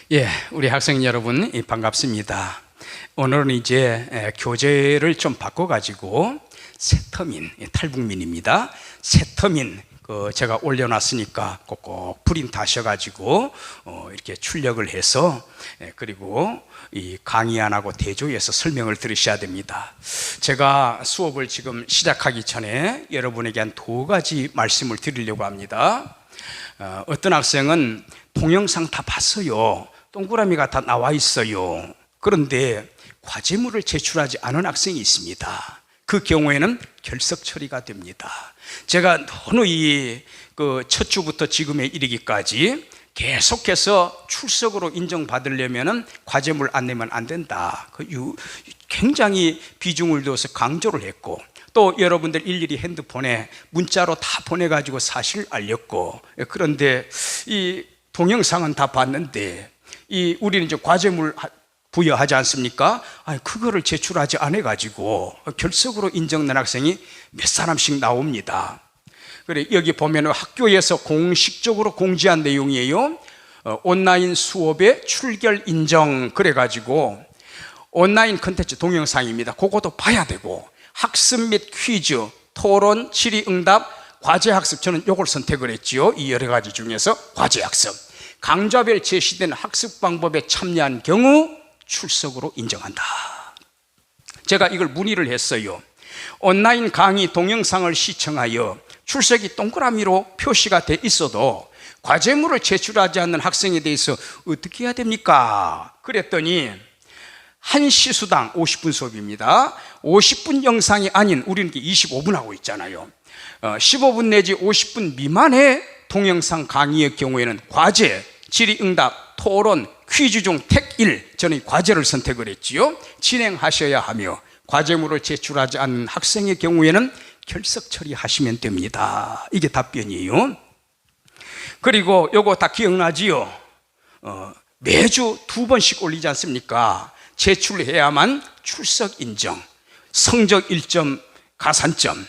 예, 우리 학생 여러분 반갑습니다. 오늘은 이제 교재를 좀 바꿔가지고 새터민, 탈북민입니다. 새터민 제가 올려놨으니까 꼭꼭 프린트 하셔가지고 이렇게 출력을 해서 그리고 이 강의 안 하고 대조해서 설명을 들으셔야 됩니다. 제가 수업을 지금 시작하기 전에 여러분에게 한 두 가지 말씀을 드리려고 합니다. 어떤 학생은 동영상 다 봤어요. 동그라미가 다 나와 있어요. 그런데 과제물을 제출하지 않은 학생이 있습니다. 그 경우에는 결석 처리가 됩니다. 제가 누누이 첫 주부터 지금에 이르기까지 계속해서 출석으로 인정받으려면 과제물 안 내면 안 된다. 굉장히 비중을 둬서 강조를 했고, 또 여러분들 일일이 핸드폰에 문자로 다 보내가지고 사실을 알렸고, 그런데 이 동영상은 다 봤는데 우리는 이제 과제물 부여하지 않습니까? 그거를 제출하지 않아가지고 결석으로 인정된 학생이 몇 사람씩 나옵니다. 그래, 여기 보면 학교에서 공식적으로 공지한 내용이에요. 온라인 수업의 출결 인정, 그래가지고 온라인 컨텐츠 동영상입니다. 그것도 봐야 되고, 학습 및 퀴즈, 토론, 질의응답, 과제학습, 저는 이걸 선택을 했지요. 이 여러 가지 중에서 과제학습, 강좌별 제시된 학습 방법에 참여한 경우 출석으로 인정한다. 제가 이걸 문의를 했어요. 온라인 강의 동영상을 시청하여 출석이 동그라미로 표시가 돼 있어도 과제물을 제출하지 않는 학생에 대해서 어떻게 해야 됩니까? 그랬더니 1시 수당 50분 수업입니다. 50분 영상이 아닌, 우리는 25분 하고 있잖아요. 15분 내지 50분 미만의 동영상 강의의 경우에는 과제, 질의응답, 토론, 퀴즈 중 택 1, 저는 과제를 선택을 했지요. 진행하셔야 하며, 과제물을 제출하지 않는 학생의 경우에는 결석 처리하시면 됩니다. 이게 답변이에요. 그리고 요거 다 기억나지요? 매주 2번씩 올리지 않습니까? 제출해야만 출석 인정, 성적 1점 가산점,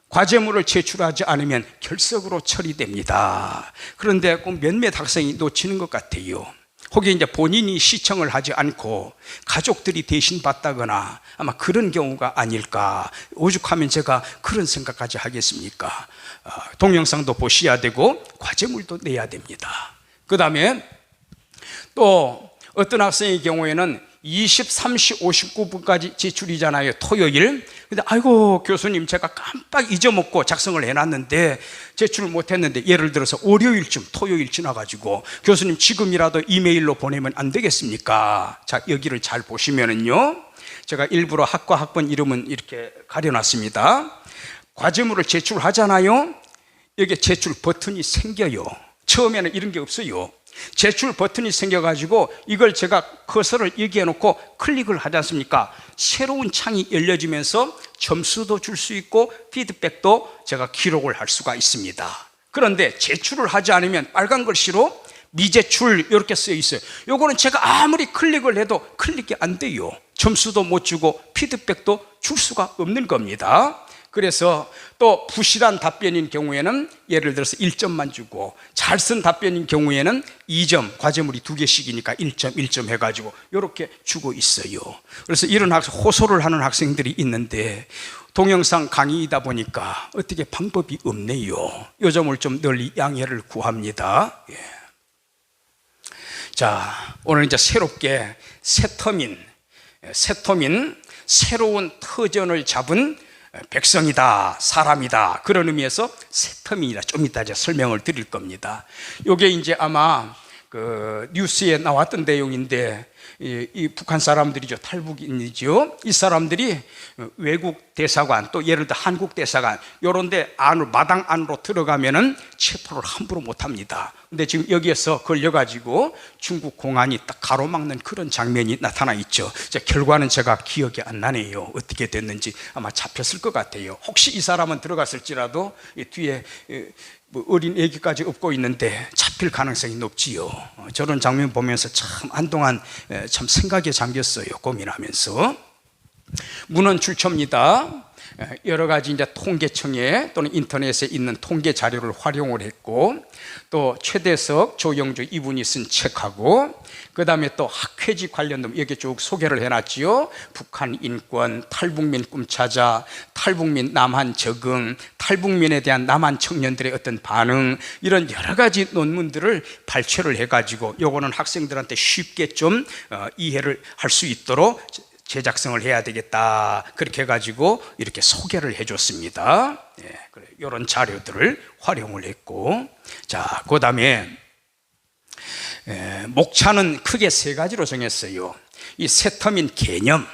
과제물을 제출하지 않으면 결석으로 처리됩니다. 그런데 꼭 몇몇 학생이 놓치는 것 같아요. 혹시 이제 본인이 시청을 하지 않고 가족들이 대신 받다거나 아마 그런 경우가 아닐까. 오죽하면 제가 그런 생각까지 하겠습니까? 동영상도 보셔야 되고 과제물도 내야 됩니다. 그 다음에 또 어떤 학생의 경우에는 23시 59분까지 제출이잖아요, 토요일. 근데 아이고 교수님, 제가 깜빡 잊어먹고 작성을 해놨는데 제출을 못했는데, 예를 들어서 월요일쯤, 토요일 지나가지고 교수님 지금이라도 이메일로 보내면 안 되겠습니까? 자, 여기를 잘 보시면은요, 제가 일부러 학과 학번 이름은 이렇게 가려놨습니다. 과제물을 제출하잖아요. 여기에 제출 버튼이 생겨요. 처음에는 이런 게 없어요. 제출 버튼이 생겨가지고 이걸 제가 커서를 여기에 놓고 클릭을 하지 않습니까? 새로운 창이 열려지면서 점수도 줄 수 있고 피드백도 제가 기록을 할 수가 있습니다. 그런데 제출을 하지 않으면 빨간 글씨로 미제출 이렇게 쓰여 있어요. 요거는 제가 아무리 클릭을 해도 클릭이 안 돼요. 점수도 못 주고 피드백도 줄 수가 없는 겁니다. 그래서 또 부실한 답변인 경우에는 예를 들어서 1점만 주고, 잘 쓴 답변인 경우에는 2점, 과제물이 2개씩이니까 1점 1점 해가지고 이렇게 주고 있어요. 그래서 이런 호소를 하는 학생들이 있는데, 동영상 강의이다 보니까 어떻게 방법이 없네요. 이 점을 좀 널리 양해를 구합니다. 예. 자, 오늘 이제 새롭게 새터민, 새로운 터전을 잡은 백성이다, 사람이다, 그런 의미에서 새터민이다. 좀 이따 이제 설명을 드릴 겁니다. 이게 이제 아마 뉴스에 나왔던 내용인데, 이 북한 사람들이죠, 탈북인이죠. 이 사람들이 외국 대사관, 또 예를 들어 한국 대사관 이런 데 안으로, 마당 안으로 들어가면은 체포를 함부로 못 합니다. 근데 지금 여기에서 걸려가지고 중국 공안이 딱 가로막는 그런 장면이 나타나 있죠. 결과는 제가 기억이 안 나네요. 어떻게 됐는지. 아마 잡혔을 것 같아요. 혹시 이 사람은 들어갔을지라도 뒤에 어린 애기까지 업고 있는데 잡힐 가능성이 높지요. 저런 장면 보면서 참 한동안 참 생각에 잠겼어요. 고민하면서. 문헌 출처입니다. 여러 가지 이제 통계청에 또는 인터넷에 있는 통계 자료를 활용을 했고, 또 최대석, 조영주 이분이 쓴 책하고, 그 다음에 또 학회지 관련된 여기 쭉 소개를 해놨지요. 북한 인권, 탈북민 꿈찾아, 탈북민 남한 적응, 탈북민에 대한 남한 청년들의 어떤 반응, 이런 여러 가지 논문들을 발췌를 해가지고 요거는 학생들한테 쉽게 좀 이해를 할 수 있도록 제작성을 해야 되겠다, 그렇게 해가지고 이렇게 소개를 해줬습니다. 예, 그래, 이런 자료들을 활용을 했고, 자, 그 다음에 목차는 크게 세 가지로 정했어요. 이 새터민 개념,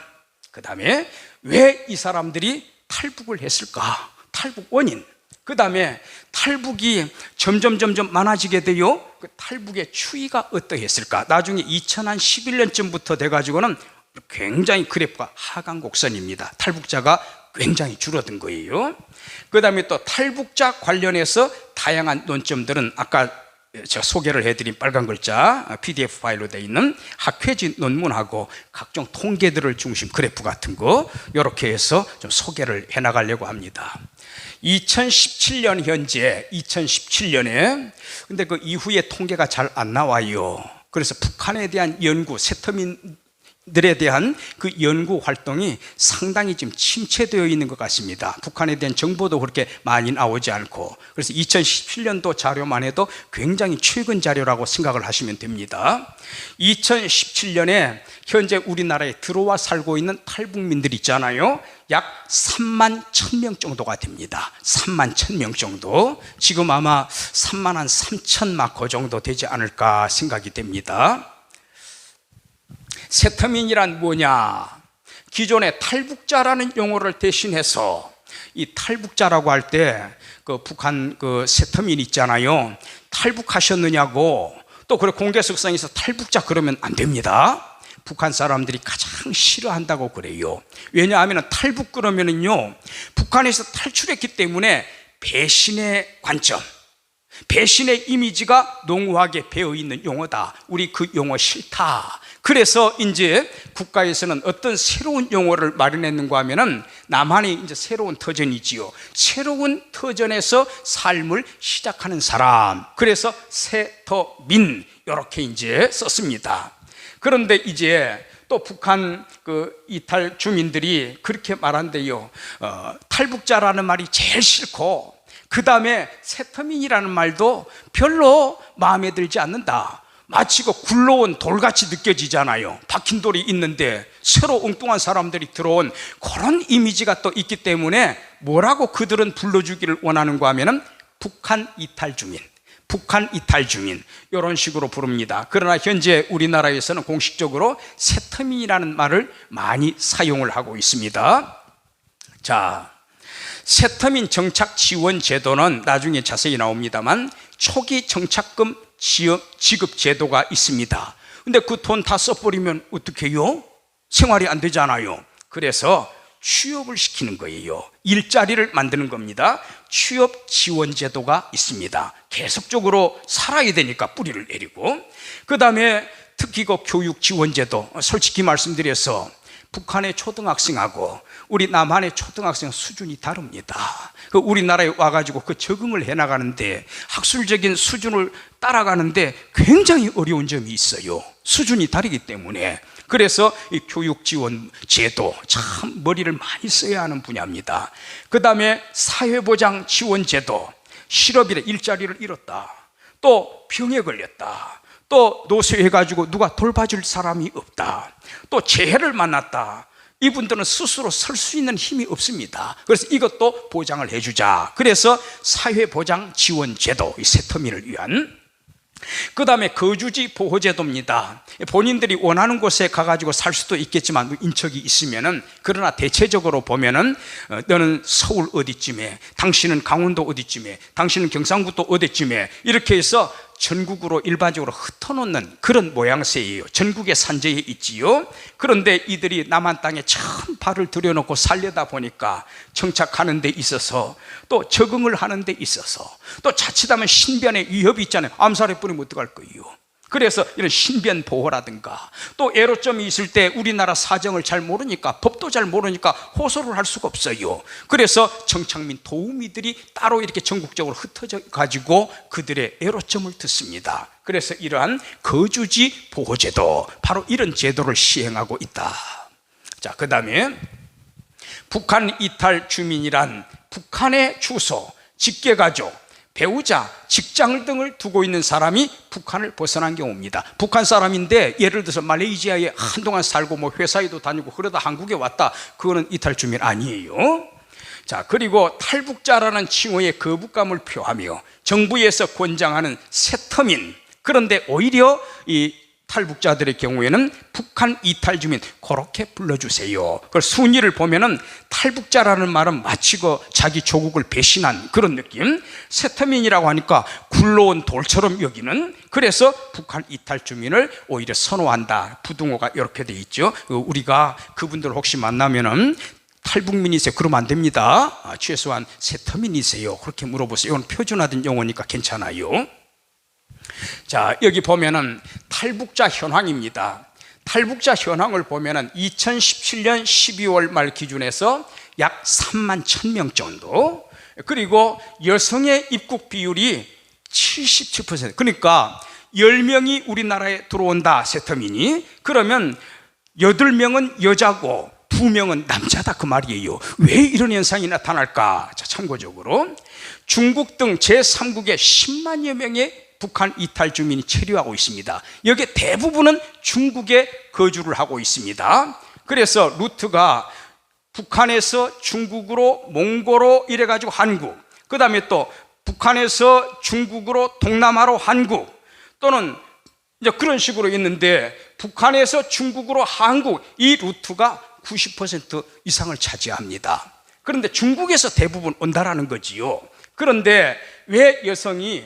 그 다음에 왜 이 사람들이 탈북을 했을까, 탈북 원인, 그 다음에 탈북이 점점 많아지게 돼요. 그 탈북의 추이가 어떠했을까. 나중에 2011년쯤부터 돼가지고는 굉장히 그래프가 하강 곡선입니다. 탈북자가 굉장히 줄어든 거예요. 그 다음에 또 탈북자 관련해서 다양한 논점들은 아까 제가 소개를 해드린 빨간 글자 PDF 파일로 되어 있는 학회지 논문하고 각종 통계들을 중심 그래프 같은 거 이렇게 해서 좀 소개를 해나가려고 합니다. 2017년 현재 2017년에 근데 그 이후에 통계가 잘 안 나와요. 그래서 북한에 대한 연구, 새터민들에 대한 그 연구 활동이 상당히 지금 침체되어 있는 것 같습니다. 북한에 대한 정보도 그렇게 많이 나오지 않고, 그래서 2017년도 자료만 해도 굉장히 최근 자료라고 생각을 하시면 됩니다. 2017년에 현재 우리나라에 들어와 살고 있는 탈북민들 있잖아요. 약 3만 1,000명 정도가 됩니다. 3만 1,000명 정도. 지금 아마 3만 한 3천 막 그 정도 되지 않을까 생각이 됩니다. 새터민이란 뭐냐? 기존의 탈북자라는 용어를 대신해서 이 탈북자라고 할 때 그 북한 그 새터민 있잖아요. 탈북하셨느냐고, 또 그래 공개석상에서 탈북자 그러면 안 됩니다. 북한 사람들이 가장 싫어한다고 그래요. 왜냐하면 탈북 그러면은요, 북한에서 탈출했기 때문에 배신의 관점, 배신의 이미지가 농후하게 배어 있는 용어다. 우리 그 용어 싫다. 그래서 이제 국가에서는 어떤 새로운 용어를 마련했는가 하면은 남한이 이제 새로운 터전이지요. 새로운 터전에서 삶을 시작하는 사람. 그래서 새터민 이렇게 이제 썼습니다. 그런데 이제 또 북한 그 이탈 주민들이 그렇게 말한대요. 탈북자라는 말이 제일 싫고, 그 다음에 새터민이라는 말도 별로 마음에 들지 않는다. 마치 그 굴러온 돌같이 느껴지잖아요. 박힌 돌이 있는데 새로 엉뚱한 사람들이 들어온 그런 이미지가 또 있기 때문에 뭐라고 그들은 불러주기를 원하는가 하면은 북한 이탈 주민, 북한 이탈 주민 이런 식으로 부릅니다. 그러나 현재 우리나라에서는 공식적으로 새터민이라는 말을 많이 사용을 하고 있습니다. 자, 새터민 정착 지원 제도는 나중에 자세히 나옵니다만 초기 정착금 지급 제도가 있습니다. 근데 그 돈 다 써버리면 어떻게 해요? 생활이 안 되잖아요. 그래서 취업을 시키는 거예요. 일자리를 만드는 겁니다. 취업 지원 제도가 있습니다. 계속적으로 살아야 되니까 뿌리를 내리고, 그 다음에 특히 그 교육 지원 제도, 솔직히 말씀드려서 북한의 초등학생하고 우리 남한의 초등학생 수준이 다릅니다. 그 우리나라에 와가지고 그 적응을 해나가는데, 학술적인 수준을 따라가는데 굉장히 어려운 점이 있어요. 수준이 다르기 때문에. 그래서 이 교육 지원 제도 참 머리를 많이 써야 하는 분야입니다. 그 다음에 사회보장 지원 제도, 실업이래, 일자리를 잃었다, 또 병에 걸렸다, 또 노쇠해가지고 누가 돌봐줄 사람이 없다, 또 재해를 만났다, 이분들은 스스로 설 수 있는 힘이 없습니다. 그래서 이것도 보장을 해주자. 그래서 사회보장 지원 제도, 이 새터민을 위한. 그 다음에 거주지 보호제도입니다. 본인들이 원하는 곳에 가가지고 살 수도 있겠지만 인척이 있으면은, 그러나 대체적으로 보면은 너는 서울 어디쯤에, 당신은 강원도 어디쯤에, 당신은 경상북도 어디쯤에, 이렇게 해서 전국으로 일반적으로 흩어놓는 그런 모양새예요. 전국의 산재에 있지요. 그런데 이들이 남한 땅에 처음 발을 들여놓고 살려다 보니까 정착하는 데 있어서, 또 적응을 하는 데 있어서, 또 자칫하면 신변의 위협이 있잖아요. 암살해 버리면 어떡할 거예요? 그래서 이런 신변 보호라든가, 또 애로점이 있을 때 우리나라 사정을 잘 모르니까, 법도 잘 모르니까 호소를 할 수가 없어요. 그래서 정착민 도우미들이 따로 이렇게 전국적으로 흩어져 가지고 그들의 애로점을 듣습니다. 그래서 이러한 거주지 보호제도, 바로 이런 제도를 시행하고 있다. 자, 그 다음에 북한 이탈 주민이란 북한의 주소, 직계가족, 배우자, 직장 등을 두고 있는 사람이 북한을 벗어난 경우입니다. 북한 사람인데 예를 들어서 말레이시아에 한동안 살고 뭐 회사에도 다니고 그러다 한국에 왔다, 그거는 이탈 주민 아니에요. 자, 그리고 탈북자라는 칭호의 거부감을 표하며 정부에서 권장하는 세터민, 그런데 오히려 이 탈북자들의 경우에는 북한 이탈 주민 그렇게 불러주세요. 그 순위를 보면은 탈북자라는 말은 마치 그 자기 조국을 배신한 그런 느낌, 세터민이라고 하니까 굴러온 돌처럼 여기는, 그래서 북한 이탈 주민을 오히려 선호한다. 부등호가 이렇게 돼 있죠. 우리가 그분들 혹시 만나면은 탈북민이세요? 그러면 안 됩니다. 최소한 세터민이세요? 그렇게 물어보세요. 이건 표준화된 용어니까 괜찮아요. 자, 여기 보면은 탈북자 현황입니다. 탈북자 현황을 보면은 2017년 12월 말 기준에서 약 3만 1,000명 정도, 그리고 여성의 입국 비율이 77%, 그러니까 10명이 우리나라에 들어온다, 세터민이. 그러면 8명은 여자고 2명은 남자다, 그 말이에요. 왜 이런 현상이 나타날까? 자, 참고적으로 중국 등 제3국에 10만여 명의 북한 이탈 주민이 체류하고 있습니다. 여기 대부분은 중국에 거주를 하고 있습니다. 그래서 루트가 북한에서 중국으로, 몽고로 이래가지고 한국, 그 다음에 또 북한에서 중국으로 동남아로 한국, 또는 이제 그런 식으로 있는데, 북한에서 중국으로 한국, 이 루트가 90% 이상을 차지합니다. 그런데 중국에서 대부분 온다라는 거지요. 그런데 왜 여성이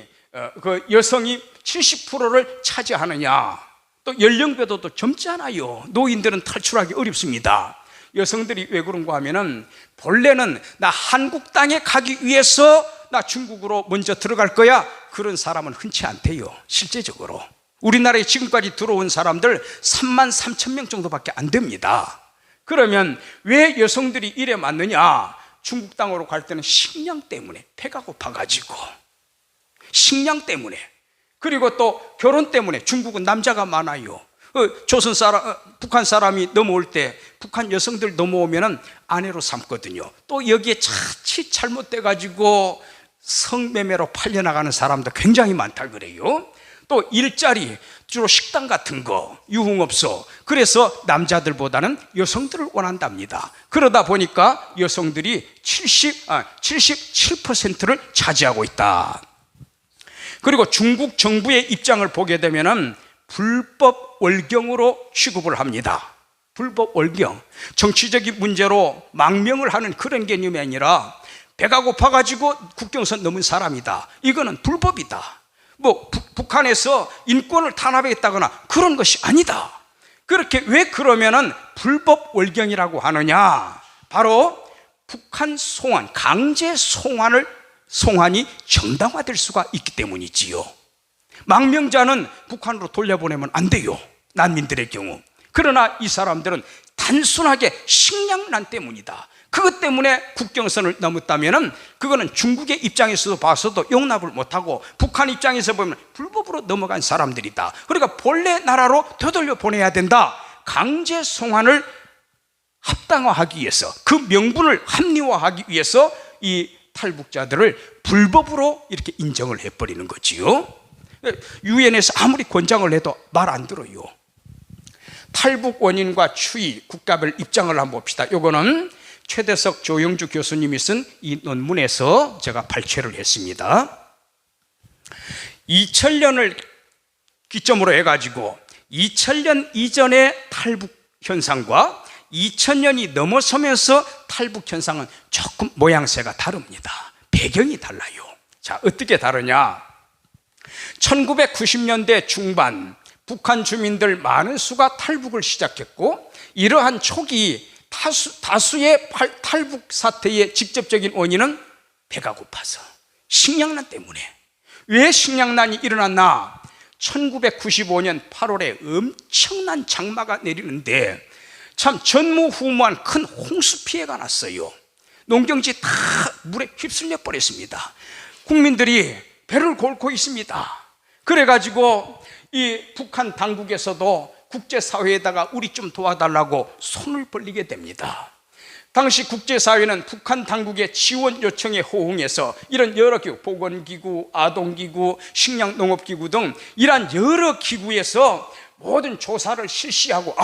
70%를 차지하느냐? 또 연령대도 또 젊잖아요. 노인들은 탈출하기 어렵습니다. 여성들이 왜 그런가 하면은, 본래는 나 한국 땅에 가기 위해서 나 중국으로 먼저 들어갈 거야, 그런 사람은 흔치 않대요. 실제적으로 우리나라에 지금까지 들어온 사람들 3만 3천 명 정도밖에 안 됩니다. 그러면 왜 여성들이 이래 많느냐? 중국 땅으로 갈 때는 식량 때문에, 배가 고파가지고, 식량 때문에, 그리고 또 결혼 때문에. 중국은 남자가 많아요. 북한 사람이 넘어올 때 북한 여성들 넘어오면은 아내로 삼거든요. 또 여기에 자칫 잘못돼가지고 성매매로 팔려나가는 사람도 굉장히 많다 그래요. 또 일자리, 주로 식당 같은 거, 유흥업소, 그래서 남자들보다는 여성들을 원한답니다. 그러다 보니까 여성들이 77%를 차지하고 있다. 그리고 중국 정부의 입장을 보게 되면은 불법 월경으로 취급을 합니다. 불법 월경, 정치적인 문제로 망명을 하는 그런 개념이 아니라 배가 고파가지고 국경선 넘은 사람이다, 이거는 불법이다. 뭐 북한에서 인권을 탄압했다거나 그런 것이 아니다. 그렇게 왜 그러면은 불법 월경이라고 하느냐? 바로 북한 송환, 강제 송환이 정당화될 수가 있기 때문이지요. 망명자는 북한으로 돌려보내면 안 돼요, 난민들의 경우. 그러나 이 사람들은 단순하게 식량난 때문이다. 그것 때문에 국경선을 넘었다면은 그거는 중국의 입장에서도 봐서도 용납을 못하고, 북한 입장에서 보면 불법으로 넘어간 사람들이다. 그러니까 본래 나라로 되돌려 보내야 된다. 강제 송환을 합당화하기 위해서, 그 명분을 합리화하기 위해서 이 탈북자들을 불법으로 이렇게 인정을 해버리는 거지요. 유엔에서 아무리 권장을 해도 말 안 들어요. 탈북 원인과 추이, 국가별 입장을 한번 봅시다. 이거는 최대석 조영주 교수님이 쓴 이 논문에서 제가 발췌를 했습니다. 2000년을 기점으로 해가지고 2000년 이전의 탈북 현상과 2000년이 넘어서면서 탈북 현상은 조금 모양새가 다릅니다. 배경이 달라요. 자, 어떻게 다르냐? 1990년대 중반 북한 주민들 많은 수가 탈북을 시작했고, 이러한 초기 다수의 탈북 사태의 직접적인 원인은 배가 고파서, 식량난 때문에. 왜 식량난이 일어났나? 1995년 8월에 엄청난 장마가 내리는데 참 전무후무한 큰 홍수 피해가 났어요. 농경지 다 물에 휩쓸려 버렸습니다. 국민들이 배를 곪고 있습니다. 그래가지고 이 북한 당국에서도 국제사회에다가 우리 좀 도와달라고 손을 벌리게 됩니다. 당시 국제사회는 북한 당국의 지원 요청에 호응해서 이런 여러 기구, 보건기구, 아동기구, 식량농업기구 등 이러한 여러 기구에서 모든 조사를 실시하고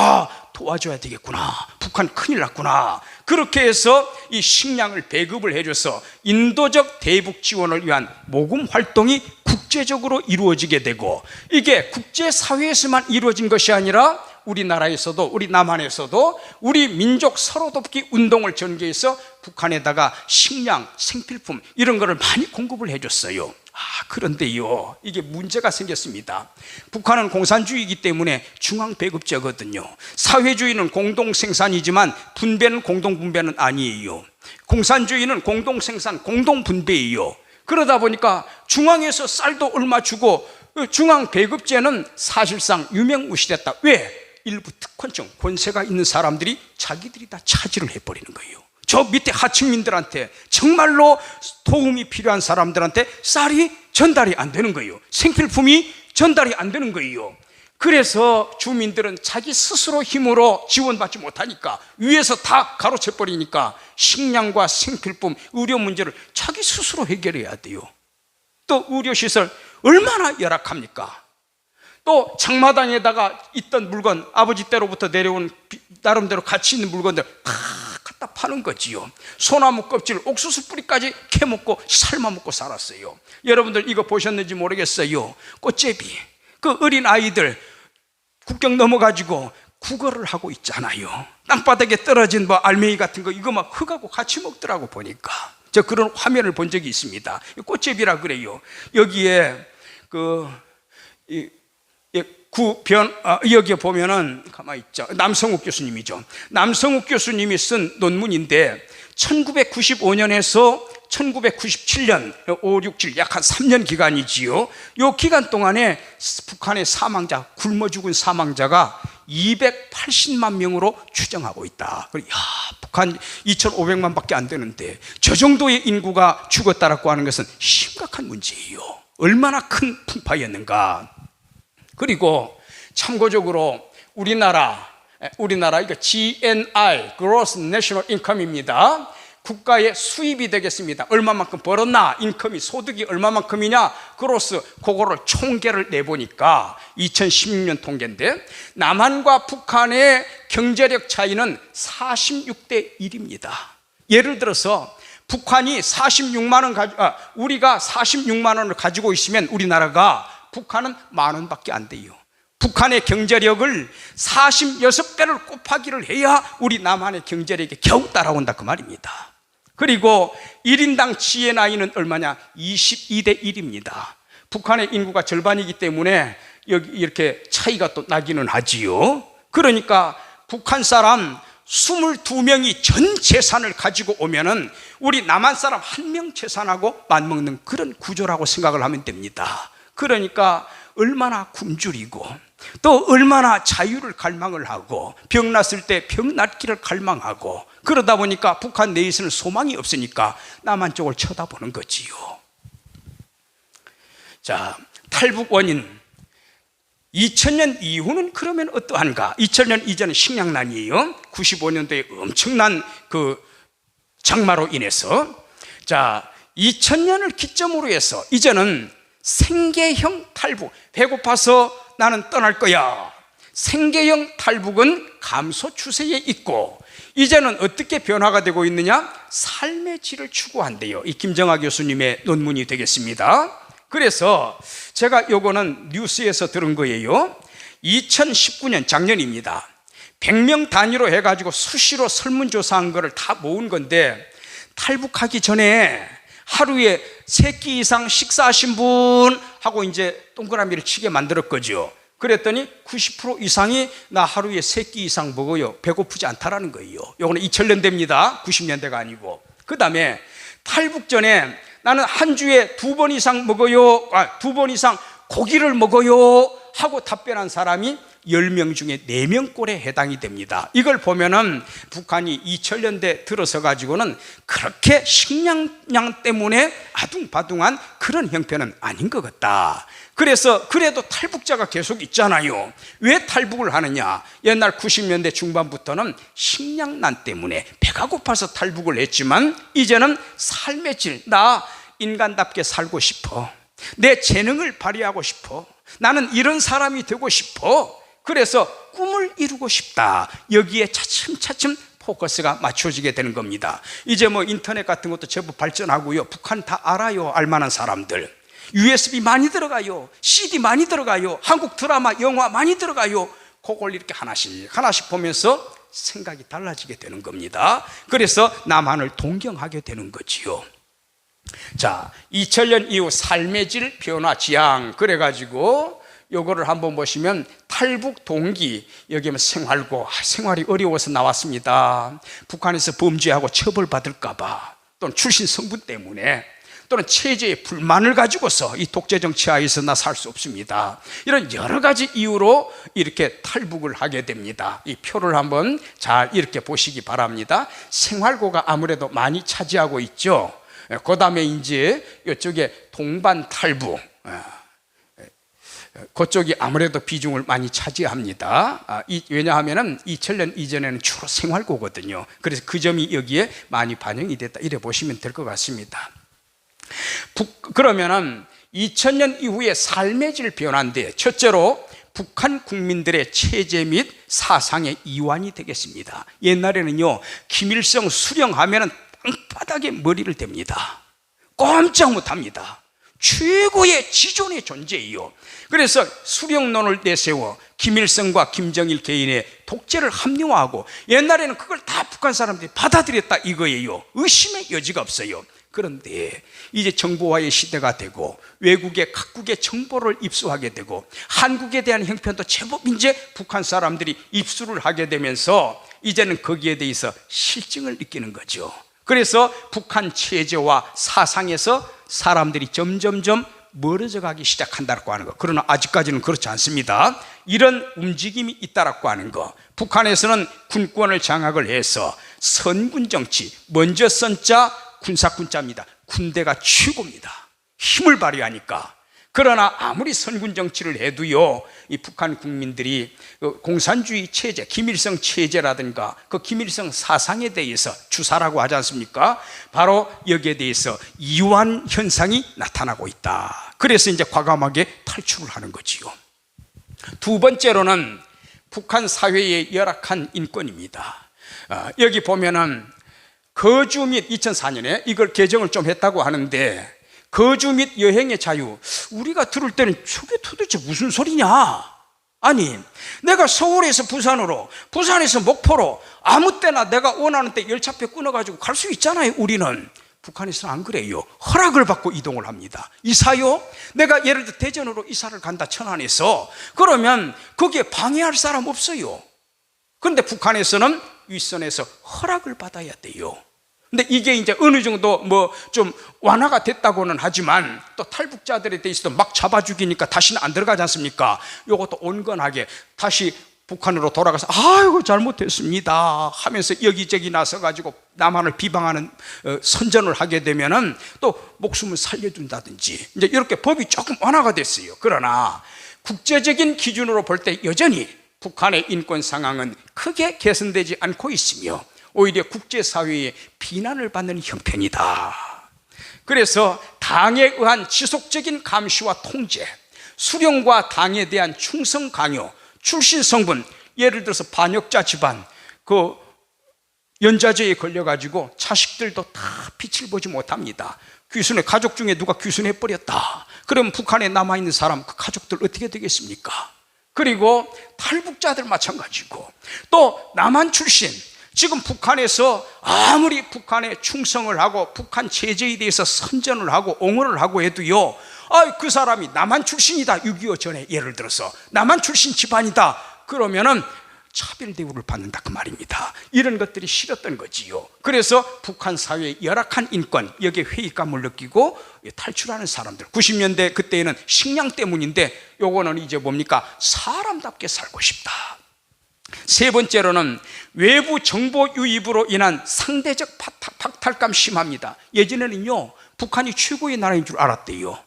도와줘야 되겠구나, 북한 큰일 났구나, 그렇게 해서 이 식량을 배급을 해줘서 인도적 대북 지원을 위한 모금 활동이 국제적으로 이루어지게 되고, 이게 국제사회에서만 이루어진 것이 아니라 우리나라에서도, 우리 남한에서도 우리 민족 서로 돕기 운동을 전개해서 북한에다가 식량, 생필품 이런 거를 많이 공급을 해줬어요. 그런데요, 이게 문제가 생겼습니다. 북한은 공산주의이기 때문에 중앙배급제거든요. 사회주의는 공동생산이지만 분배는 공동분배는 아니에요. 공산주의는 공동생산, 공동분배예요. 그러다 보니까 중앙에서 쌀도 얼마 주고 중앙배급제는 사실상 유명무실했다. 왜? 일부 특권층, 권세가 있는 사람들이 자기들이 다 차지를 해버리는 거예요. 저 밑에 하층민들한테, 정말로 도움이 필요한 사람들한테 쌀이 전달이 안 되는 거예요. 생필품이 전달이 안 되는 거예요. 그래서 주민들은 자기 스스로 힘으로 지원받지 못하니까, 위에서 다 가로채버리니까 식량과 생필품, 의료 문제를 자기 스스로 해결해야 돼요. 또 의료시설 얼마나 열악합니까? 또 장마당에다가 있던 물건, 아버지 때로부터 내려온 나름대로 가치 있는 물건들 다 갖다 파는 거지요. 소나무 껍질, 옥수수 뿌리까지 캐먹고 삶아먹고 살았어요. 여러분들 이거 보셨는지 모르겠어요. 꽃제비, 그 어린 아이들 국경 넘어가지고 구걸을 하고 있잖아요. 땅바닥에 떨어진 알맹이 같은 거 이거 막 흙하고 같이 먹더라고. 보니까 저 그런 화면을 본 적이 있습니다. 꽃제비라 그래요. 여기에 여기에 보면은 가만히 있죠. 남성욱 교수님이죠. 남성욱 교수님이 쓴 논문인데 1995년에서 1997년 5, 6, 7 약 한 3년 기간이지요. 이 기간 동안에 북한의 사망자, 굶어 죽은 사망자가 280만 명으로 추정하고 있다. 북한 2,500만밖에 안 되는데 저 정도의 인구가 죽었다라고 하는 것은 심각한 문제예요. 얼마나 큰 풍파였는가. 그리고 참고적으로 우리나라 이거 GNI, Gross National Income입니다. 국가의 수입이 되겠습니다. 얼마만큼 벌었나, 인컴이, 소득이 얼마만큼이냐, 그로스 그거를 총계를 내보니까 2016년 통계인데 남한과 북한의 경제력 차이는 46대 1입니다. 예를 들어서 북한이 46만 원 우리가 46만 원을 가지고 있으면 우리나라가, 북한은 10,000 원밖에 안 돼요. 북한의 경제력을 46배를 곱하기를 해야 우리 남한의 경제력이 겨우 따라온다 그 말입니다. 그리고 1인당 GNI는 얼마냐? 22대 1입니다. 북한의 인구가 절반이기 때문에 여기 이렇게 차이가 또 나기는 하지요. 그러니까 북한 사람 22명이 전 재산을 가지고 오면은 우리 남한 사람 1명 재산하고 맞먹는 그런 구조라고 생각을 하면 됩니다. 그러니까 얼마나 굶주리고 또 얼마나 자유를 갈망을 하고 병 났을 때 병 낫기를 갈망하고, 그러다 보니까 북한 내에서는 소망이 없으니까 남한 쪽을 쳐다보는 거지요. 자, 탈북 원인 2000년 이후는 그러면 어떠한가? 2000년 이전은 식량난이에요. 95년도에 엄청난 그 장마로 인해서. 자, 2000년을 기점으로 해서 이제는 생계형 탈북, 배고파서 나는 떠날 거야. 생계형 탈북은 감소 추세에 있고, 이제는 어떻게 변화가 되고 있느냐? 삶의 질을 추구한대요. 이 김정아 교수님의 논문이 되겠습니다. 그래서 제가 요거는 뉴스에서 들은 거예요. 2019년 작년입니다. 100명 단위로 해가지고 수시로 설문조사한 거를 다 모은 건데, 탈북하기 전에 하루에 3끼 이상 식사하신 분 하고 이제 동그라미를 치게 만들었거죠. 그랬더니 90% 이상이 나 하루에 3끼 이상 먹어요, 배고프지 않다라는 거예요. 요거는 2000년대입니다. 90년대가 아니고. 그 다음에 탈북 전에 나는 한 주에 2번 이상 먹어요, 2번 이상 고기를 먹어요 하고 답변한 사람이 10명 중에 4명꼴에 해당이 됩니다. 이걸 보면은 북한이 2000년대 들어서 가지고는 그렇게 식량량 때문에 아둥바둥한 그런 형편은 아닌 것 같다. 그래서 그래도 탈북자가 계속 있잖아요. 왜 탈북을 하느냐? 옛날 90년대 중반부터는 식량난 때문에 배가 고파서 탈북을 했지만 이제는 삶의 질, 나 인간답게 살고 싶어, 내 재능을 발휘하고 싶어, 나는 이런 사람이 되고 싶어, 그래서 꿈을 이루고 싶다. 여기에 차츰차츰 포커스가 맞춰지게 되는 겁니다. 이제 뭐 인터넷 같은 것도 제법 발전하고요. 북한 다 알아요. 알만한 사람들. USB 많이 들어가요. CD 많이 들어가요. 한국 드라마, 영화 많이 들어가요. 그걸 이렇게 하나씩 보면서 생각이 달라지게 되는 겁니다. 그래서 남한을 동경하게 되는 거지요. 자, 2000년 이후 삶의 질 변화 지향, 그래가지고 요거를 한번 보시면 탈북 동기, 여기에 생활고, 생활이 어려워서 나왔습니다. 북한에서 범죄하고 처벌받을까봐, 또는 출신 성분 때문에, 또는 체제의 불만을 가지고서 이 독재 정치 하에서 나 살 수 없습니다. 이런 여러 가지 이유로 이렇게 탈북을 하게 됩니다. 이 표를 한번 잘 이렇게 보시기 바랍니다. 생활고가 아무래도 많이 차지하고 있죠. 그 다음에 이제 이쪽에 동반 탈북, 그쪽이 아무래도 비중을 많이 차지합니다. 왜냐하면 2000년 이전에는 주로 생활고거든요. 그래서 그 점이 여기에 많이 반영이 됐다, 이래 보시면 될 것 같습니다. 그러면은 2000년 이후에 삶의 질 변화인데, 첫째로 북한 국민들의 체제 및 사상의 이완이 되겠습니다. 옛날에는요, 김일성 수령하면은 땅바닥에 머리를 댑니다. 꼼짝 못합니다. 최고의 지존의 존재예요. 그래서 수령론을 내세워 김일성과 김정일 개인의 독재를 합리화하고, 옛날에는 그걸 다 북한 사람들이 받아들였다 이거예요. 의심의 여지가 없어요. 그런데 이제 정보화의 시대가 되고 외국의 각국의 정보를 입수하게 되고 한국에 대한 형편도 제법 이제 북한 사람들이 입수를 하게 되면서 이제는 거기에 대해서 실증을 느끼는 거죠. 그래서 북한 체제와 사상에서 사람들이 점점점 멀어져 가기 시작한다고 하는 거. 그러나 아직까지는 그렇지 않습니다. 이런 움직임이 있다라고 하는 거. 북한에서는 군권을 장악을 해서 선군 정치, 먼저 선자 군사군자입니다. 군대가 최고입니다. 힘을 발휘하니까. 그러나 아무리 선군 정치를 해도요, 이 북한 국민들이 공산주의 체제, 김일성 체제라든가 그 김일성 사상에 대해서, 주사라고 하지 않습니까? 바로 여기에 대해서 이완 현상이 나타나고 있다. 그래서 이제 과감하게 탈출을 하는 거지요. 두 번째로는 북한 사회의 열악한 인권입니다. 여기 보면은 거주 및 2004년에 이걸 개정을 좀 했다고 하는데, 거주 및 여행의 자유, 우리가 들을 때는 저게 도대체 무슨 소리냐? 아니, 내가 서울에서 부산으로, 부산에서 목포로 아무 때나 내가 원하는 때 열차표 끊어가지고 갈 수 있잖아요. 우리는. 북한에서는 안 그래요. 허락을 받고 이동을 합니다. 이사요? 내가 예를 들어 대전으로 이사를 간다, 천안에서. 그러면 거기에 방해할 사람 없어요. 그런데 북한에서는 윗선에서 허락을 받아야 돼요. 근데 이게 이제 어느 정도 뭐 좀 완화가 됐다고는 하지만 또 탈북자들에 대해서도 막 잡아 죽이니까 다시는 안 들어가지 않습니까? 이것도 온건하게 다시 북한으로 돌아가서 아이고 잘못했습니다 하면서 여기저기 나서 가지고 남한을 비방하는 선전을 하게 되면은 또 목숨을 살려준다든지 이제 이렇게 법이 조금 완화가 됐어요. 그러나 국제적인 기준으로 볼 때 여전히 북한의 인권 상황은 크게 개선되지 않고 있으며 오히려 국제사회의 비난을 받는 형편이다. 그래서 당에 의한 지속적인 감시와 통제, 수령과 당에 대한 충성 강요, 출신 성분, 예를 들어서 반역자 집안, 그 연좌제에 걸려가지고 자식들도 다 빛을 보지 못합니다. 귀순해, 가족 중에 누가 귀순해버렸다. 그럼 북한에 남아있는 사람, 그 가족들 어떻게 되겠습니까? 그리고 탈북자들 마찬가지고, 또 남한 출신, 지금 북한에서 아무리 북한에 충성을 하고 북한 체제에 대해서 선전을 하고 옹호를 하고 해도요, 그 사람이 남한 출신이다, 6.25 전에 예를 들어서 남한 출신 집안이다 그러면은 차별 대우를 받는다 그 말입니다. 이런 것들이 싫었던 거지요. 그래서 북한 사회의 열악한 인권, 여기에 회의감을 느끼고 탈출하는 사람들, 90년대 그때에는 식량 때문인데 요거는 이제 뭡니까? 사람답게 살고 싶다. 세 번째로는 외부 정보 유입으로 인한 상대적 박탈감 심합니다. 예전에는요, 북한이 최고의 나라인 줄 알았대요.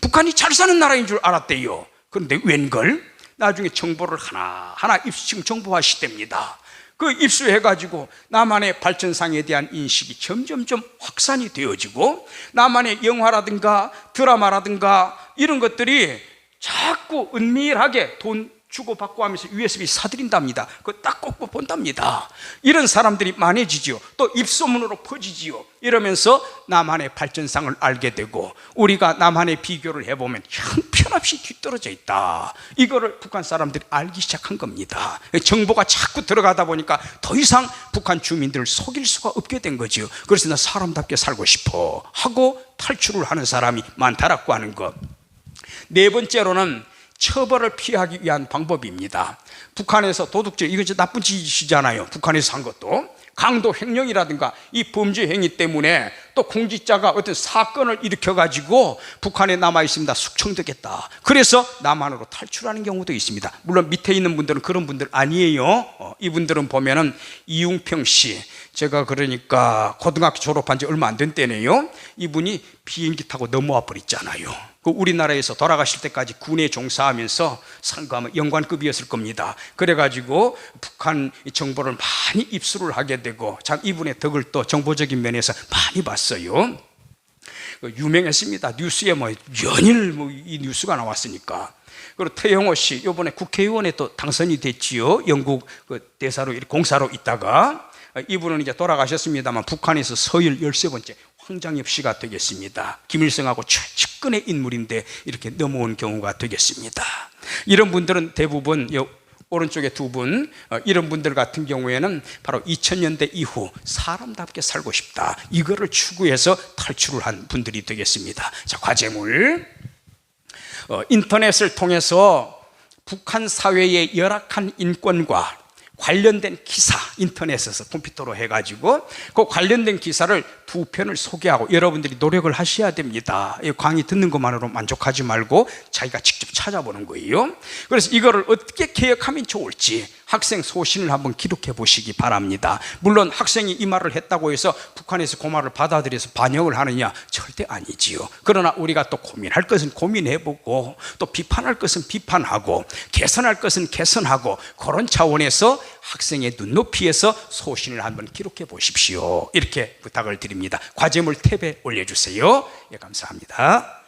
북한이 잘 사는 나라인 줄 알았대요. 그런데 웬걸? 나중에 정보를 하나하나 지금 정보화 시대입니다. 그 입수해가지고 남한의 발전상에 대한 인식이 점점점 확산이 되어지고, 남한의 영화라든가 드라마라든가 이런 것들이 자꾸 은밀하게 돈 주고받고 하면서 USB 사들인답니다. 그거 딱 꽂고 본답니다. 이런 사람들이 많아지지요. 또 입소문으로 퍼지지요. 이러면서 남한의 발전상을 알게 되고, 우리가 남한의 비교를 해보면 형편없이 뒤떨어져 있다. 이거를 북한 사람들이 알기 시작한 겁니다. 정보가 자꾸 들어가다 보니까 더 이상 북한 주민들을 속일 수가 없게 된 거죠. 그래서 나 사람답게 살고 싶어 하고 탈출을 하는 사람이 많다라고 하는 것. 네 번째로는 처벌을 피하기 위한 방법입니다. 북한에서 도둑질, 이거 나쁜 짓이잖아요. 북한에서 한 것도 강도 횡령이라든가 이 범죄 행위 때문에 또 공직자가 어떤 사건을 일으켜가지고 북한에 남아 있습니다. 숙청되겠다. 그래서 남한으로 탈출하는 경우도 있습니다. 물론 밑에 있는 분들은 그런 분들 아니에요. 이분들은 보면은 이웅평 씨, 제가 그러니까 고등학교 졸업한 지 얼마 안 된 때네요. 이분이 비행기 타고 넘어와 버렸잖아요. 그 우리나라에서 돌아가실 때까지 군에 종사하면서 상가하면 영관급이었을 겁니다. 그래가지고 북한 정보를 많이 입수를 하게 되고, 참 이분의 덕을 또 정보적인 면에서 많이 봤어요. 유명했습니다. 뉴스에 연일 이 뉴스가 나왔으니까. 그리고 태영호 씨, 이번에 국회의원에 또 당선이 됐지요. 영국 대사로 공사로 있다가 이분은 이제 돌아가셨습니다만 북한에서 서열 13번째 황장엽 씨가 되겠습니다. 김일성하고 최측근의 인물인데 이렇게 넘어온 경우가 되겠습니다. 이런 분들은 대부분 오른쪽에 두 분, 이런 분들 같은 경우에는 바로 2000년대 이후 사람답게 살고 싶다, 이거를 추구해서 탈출을 한 분들이 되겠습니다. 자, 과제물. 인터넷을 통해서 북한 사회의 열악한 인권과 관련된 기사, 인터넷에서 컴퓨터로 해가지고 그 관련된 기사를 2편을 소개하고, 여러분들이 노력을 하셔야 됩니다. 강의 듣는 것만으로 만족하지 말고 자기가 직접 찾아보는 거예요. 그래서 이거를 어떻게 개혁하면 좋을지 학생 소신을 한번 기록해 보시기 바랍니다. 물론 학생이 이 말을 했다고 해서 북한에서 그 말을 받아들여서 반영을 하느냐? 절대 아니지요. 그러나 우리가 또 고민할 것은 고민해보고, 또 비판할 것은 비판하고, 개선할 것은 개선하고, 그런 차원에서 학생의 눈높이에서 소신을 한번 기록해 보십시오. 이렇게 부탁을 드립니다. 과제물 탭에 올려주세요. 예, 감사합니다.